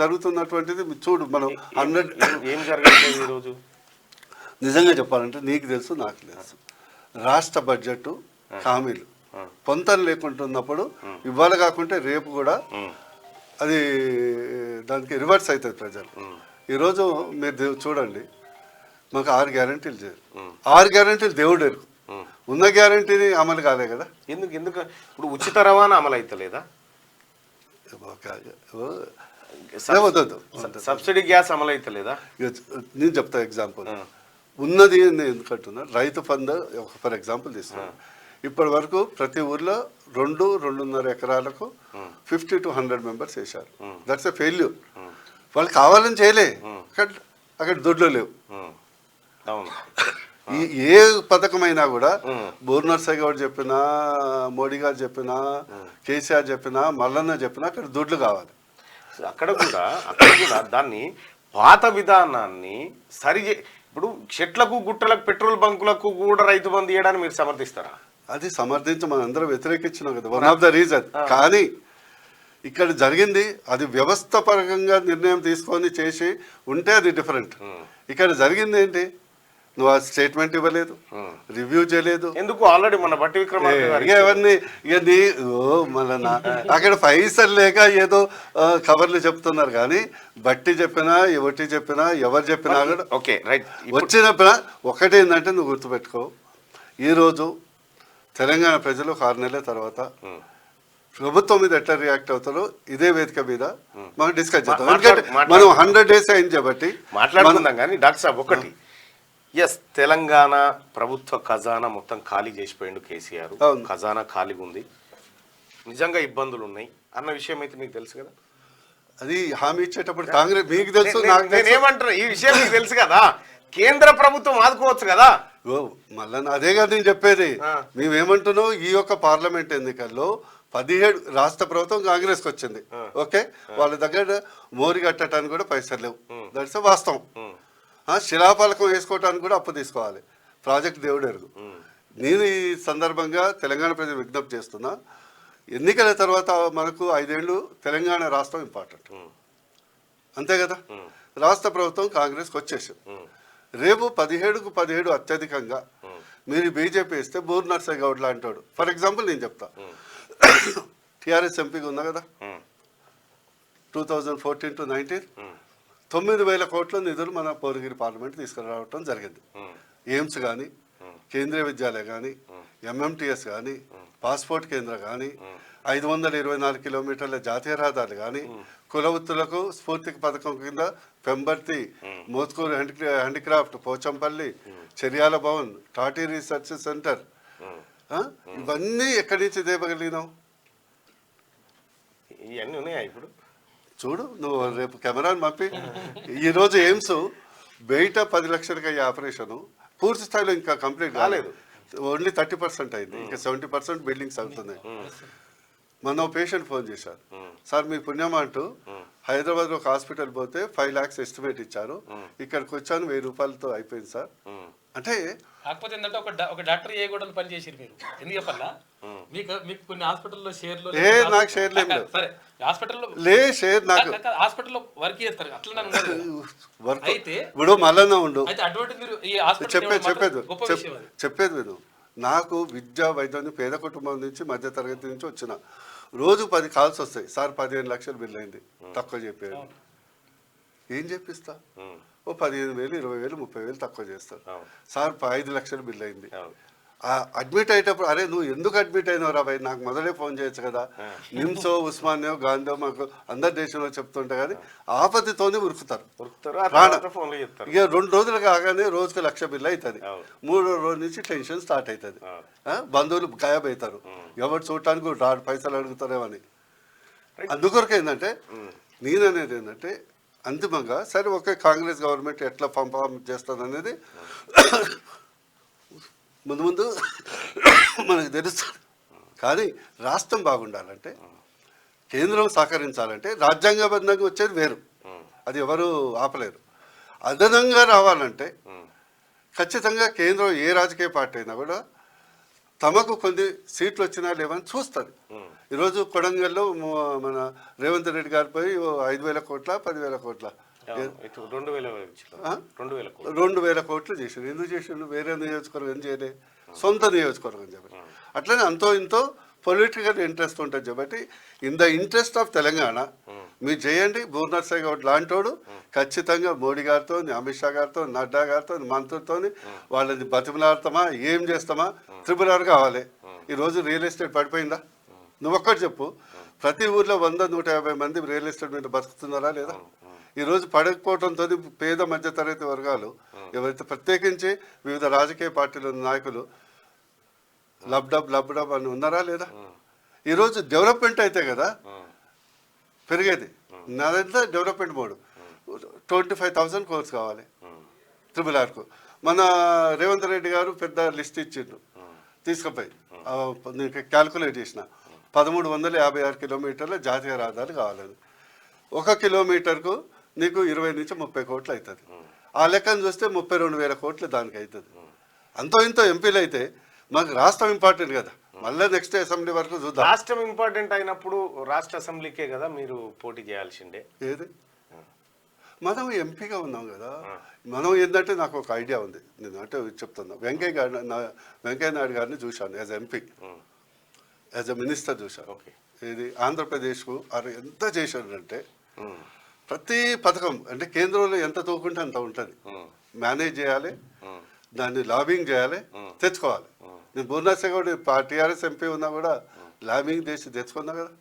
జరుగుతున్నటువంటిది చూడు. మనం 100 ఏం జరగట్లేదు ఈరోజు. నిజంగా చెప్పాలంటే నీకు తెలుసు, నాకు తెలుసు, రాష్ట్ర బడ్జెట్ హామీలు పొంతన లేకుంటున్నప్పుడు ఇవాళ కాకుంటే రేపు కూడా అది దానికి రివర్స్ అవుతుంది ప్రజలు. ఈరోజు మీరు చూడండి, మాకు 6 గ్యారంటీలు చేయరు. 6 గ్యారంటీలు దేవుడు ఎరుకు, ఉన్న గ్యారంటీని అమలు కాలే కదా. ఎందుకు ఇప్పుడు ఉచిత రవాణా అమలు అవుతలేదా? సబ్సిడీ గ్యాస్ అమలు అవుతలేదా? నేను చెప్తా ఎగ్జాంపుల్. ఉన్నది ఎందుకంటున్నా, రైతు ఫండ్ ఫర్ ఎగ్జాంపుల్ తీసుకున్నాను. ఇప్పటి వరకు ప్రతి ఊర్లో 2-2.5 ఎకరాలకు 50 to 100 మెంబర్స్ వేశారు. That's a failure. వాళ్ళు కావాలని చేయలే, అక్కడ దొడ్లు లేవు. ఏ పథకమైనా కూడా బూర్నర్సయ్య గారు చెప్పినా, మోడీ గారు చెప్పినా, కేసీఆర్ చెప్పినా, మల్లన్న చెప్పినా అక్కడ దొడ్లు కావాలి. అక్కడ కూడా దాన్ని పాత విధానాన్ని ఇప్పుడు చెట్లకు గుట్టలకు పెట్రోల్ బంకులకు కూడా రైతు బంధు చేయడానికి మీరు సమర్థిస్తారా? అది సమర్థించి మనం అందరం వ్యతిరేకించినాం కదా, వన్ ఆఫ్ ద రీజన్. కానీ ఇక్కడ జరిగింది అది వ్యవస్థ పరంగా నిర్ణయం తీసుకొని చేసి ఉంటే అది డిఫరెంట్. ఇక్కడ జరిగింది ఏంటి, నువ్వు ఆ స్టేట్మెంట్ ఇవ్వలేదు, రివ్యూ చేయలేదు. ఎందుకు ఆల్రెడీ మన బట్టి విక్రమార్క ఇవన్నీ మన అక్కడ పైసలు లేక ఏదో కవర్లు చెప్తున్నారు. కానీ బట్టి చెప్పినా, ఎవటి చెప్పినా, ఎవరు చెప్పినా కూడా ఓకే రైట్. వచ్చినప్పుడు ఒకటేందంటే నువ్వు గుర్తుపెట్టుకో, ఈరోజు తెలంగాణ ప్రజలు 6 నెలల తర్వాత ప్రభుత్వం మీద ఎట్లా రియాక్ట్ అవుతారో ఇదే వేదిక మీద మనం డిస్కస్ చేద్దాం. ఎందుకంటే మనం 100 days అయింది కాబట్టి మాట్లాడుకుందాం. కానీ డాక్టర్ సాబ్ ఒకటి, ఎస్, తెలంగాణ ప్రభుత్వ ఖజానా మొత్తం ఖాళీ చేసిపోయిండు కేసీఆర్. ఖజానా ఖాళీగా ఉంది, నిజంగా ఇబ్బందులు ఉన్నాయి అన్న విషయం అయితే మీకు తెలుసు కదా. అది హామీ ఇచ్చేటప్పుడు కాంగ్రెస్ మీకు తెలుసు, నేనేమంటున్నా, ఈ విషయం మీకు తెలుసు కదా, కేంద్ర ప్రభుత్వం ఆదుకోవచ్చు కదా. మళ్ళా అదే కదా నేను చెప్పేది. మేమేమంటున్నాం, ఈ యొక్క పార్లమెంట్ ఎన్నికల్లో 17 రాష్ట్ర ప్రభుత్వం కాంగ్రెస్కి వచ్చింది. ఓకే, వాళ్ళ దగ్గర మోరి కట్టడానికి కూడా పైసలు లేవు, దట్స్ వాస్తవం. శిలాఫలకం వేసుకోవటానికి కూడా అప్పు తీసుకోవాలి, ప్రాజెక్ట్ దేవుడు ఎరుగు. నేను ఈ సందర్భంగా తెలంగాణ ప్రజలు విజ్ఞప్తి చేస్తున్నా, ఎన్నికల తర్వాత మనకు 5 ఏళ్ళు తెలంగాణ రాష్ట్రం ఇంపార్టెంట్, అంతే కదా. రాష్ట్ర ప్రభుత్వం కాంగ్రెస్కి వచ్చేసి రేపు 17కు 17 అత్యధికంగా మీరు బీజేపీ ఇస్తే బూర్నర్సయ్య గౌడ్ లాంటాడు. ఫర్ ఎగ్జాంపుల్ నేను చెప్తా, టీఆర్ఎస్ ఎంపీగా ఉందా కదా 2014 to 19, 9,000 కోట్ల నిధులు మన పౌరగిరి పార్లమెంట్ తీసుకురావటం జరిగింది. ఎయిమ్స్ కానీ, కేంద్రీయ విద్యాలయం కానీ, ఎంఎంటీఎస్ కానీ, పాస్పోర్ట్ కేంద్రం కానీ, 524 కిలోమీటర్ల జాతీయ రహదారులు కానీ, కుల వృత్తులకు స్ఫూర్తి పథకం కింద పెంబర్తి, మోత్కూరు హ్యాండిక్రాఫ్ట్, పోచంపల్లి, చెరియాల భవన్, టాటీ రీసెర్చ్ సెంటర్, ఇవన్నీ ఎక్కడి నుంచి తేపగలిగినావు? ఇవన్నీ ఉన్నాయా ఇప్పుడు? చూడు, నువ్వు రేపు కెమెరాని పంపి. ఈరోజు ఎయిమ్స్ బయట 10 లక్షలకి అయ్యే ఆపరేషను పూర్తి స్థాయిలో ఇంకా కంప్లీట్ కాలేదు, ఓన్లీ 30% అయింది, ఇంకా 70% బిల్డింగ్స్ అవుతున్నాయి. మొన్న పేషెంట్ ఫోన్ చేశారు, సార్ మీ పుణ్యం అంటూ హైదరాబాద్లో ఒక హాస్పిటల్ పోతే 5 lakhs ఎస్టిమేట్ ఇచ్చారు, ఇక్కడికి వచ్చాను 1000 రూపాయలతో అయిపోయింది సార్ అంటే. కాకపోతే ఏంటంటే ఒక డాక్టర్ ఏ కూడా పని చేసారు మీరు, ఎందుకు చెప్పాలా? మీకు కొన్ని హాస్పిటల్లో షేర్లు నాకు షేర్ లేదు, సరే హాస్పిటల్లో లే షేర్ నాకు హాస్పిటల్లో వర్క్ చేస్తారు అట్లా వర్క్. అయితే ఇప్పుడు మళ్ళా ఉండు, అటువంటి మీరు ఈ చెప్పేది విను. నాకు విద్యా వైద్యాన్ని పేద కుటుంబం నుంచి మధ్య తరగతి నుంచి వచ్చిన, రోజు 10 కాల్స్ వస్తాయి, సార్ 15 లక్షలు బిల్ అయింది, తక్కువ చెప్పారు. ఏం చెప్పిస్తా? ఓ 15,000, 20,000, 30,000 తక్కువ చేస్తారు. సార్ 5 లక్షలు బిల్ అయింది. అడ్మిట్ అయ్యేటప్పుడు, అరే నువ్వు ఎందుకు అడ్మిట్ అయినావు రా భయ్, నాకు మొదలే ఫోన్ చేయొచ్చు కదా. నిమ్సో, ఉస్మానియో, గాంధీ మాకు అందరి దేశంలో చెప్తుంటే కానీ ఆపత్తితోనే ఉరుకుతారు. ఇక 2 రోజులు కాగానే రోజుకి 1,00,000 బిల్ అవుతుంది. 3వ రోజు నుంచి టెన్షన్ స్టార్ట్ అవుతుంది. బంధువులు గాయబ్ అవుతారు, ఎవరు చూడటానికి రాడు, పైసలు అడుగుతారేమని. అందుకొరకు ఏంటంటే నేననేది ఏంటంటే అంతిమంగా సరే ఓకే, కాంగ్రెస్ గవర్నమెంట్ ఎట్లా పర్ఫార్మ్ చేస్తుంది అనేది ముందు మనకు తెలుస్తుంది. కానీ రాష్ట్రం బాగుండాలంటే, కేంద్రం సహకరించాలంటే రాజ్యాంగబద్ధంగా వచ్చేది వేరు, అది ఎవరు ఆపలేరు. అదనంగా రావాలంటే ఖచ్చితంగా కేంద్రం ఏ రాజకీయ పార్టీ అయినా కూడా తమకు కొన్ని సీట్లు వచ్చినా లేవని చూస్తుంది. ఈరోజు కొడంగల్లో మన రేవంత్ రెడ్డి గారిపై 5,000 కోట్ల 10,000 కోట్ల 2,000 కోట్లు చేసిండు. ఎందుకు చేసిండు? వేరే నియోజకవర్గం చేయలే, సొంత నియోజకవర్గం చెప్పి. అట్లనే అంతో ఇంతో పొలిటికల్ ఇంట్రెస్ట్ ఉంటుంది కాబట్టి in the interest of Telangana మీరు చేయండి. బూర్నర్సే గౌడ్ లాంటోడు ఖచ్చితంగా మోడీ గారితో, అమిత్ షా గారితో, నడ్డా గారితో, మంత్రులతో వాళ్ళని బతిమలాడతామా, ఏం చేస్తామా, RRR కావాలి. ఈరోజు రియల్ ఎస్టేట్ పడిపోయిందా? నువ్వు ఒక్కటి చెప్పు. ప్రతి ఊర్లో 100-150 మంది రియల్ ఎస్టేట్ మీద బతుకుతున్నారా లేదా? ఈరోజు పడకపోవడంతో పేద మధ్యతరగతి వర్గాలు ఎవరైతే ప్రత్యేకించి వివిధ రాజకీయ పార్టీల నాయకులు లబ్డబ్ అని ఉన్నారా లేదా? ఈరోజు డెవలప్మెంట్ అయితే కదా పెరిగేది. నాదంతా డెవలప్మెంట్ మోడ్. 25,000 కోర్స్ కావాలి RRRకు. మన రేవంత్ రెడ్డి గారు పెద్ద లిస్ట్ ఇచ్చిండు, తీసుకుపోయి క్యాల్కులేట్ చేసిన 1,356 కిలోమీటర్ల జాతీయ రహదారి కావాలని. 1 కిలోమీటర్కు నీకు 20 నుంచి 30 కోట్లు అవుతుంది. ఆ లెక్కను చూస్తే 32,000 కోట్లు దానికి అవుతుంది. అంతో ఇంతో ఎంపీలు అయితే మాకు రాష్ట్రం ఇంపార్టెంట్ కదా. మళ్ళీ నెక్స్ట్ అసెంబ్లీ వరకు చూద్దాం. రాష్ట్రం ఇంపార్టెంట్ అయినప్పుడు రాష్ట్ర అసెంబ్లీకే కదా మీరు పోటీ చేయాల్సిందే. ఏది మనం ఎంపీగా ఉన్నాం కదా. మనం ఏంటంటే నాకు ఒక ఐడియా ఉంది, నేను అంటే చెప్తున్నా. వెంకయ్య నాయుడు గారిని చూశాను as MP, as a minister చూశాను. ఇది ఆంధ్రప్రదేశ్కు ఎంత చేశాడంటే ప్రతి పథకం అంటే కేంద్రంలో ఎంత తోకుంటే అంత ఉంటుంది. మేనేజ్ చేయాలి, దాన్ని లాబింగ్ చేయాలి, తెచ్చుకోవాలి. నేను బూర్నర్సే గౌడ్ TRS ఎంపీ ఉన్నా కూడా లాబింగ్ చేసి తెచ్చుకున్నా కదా.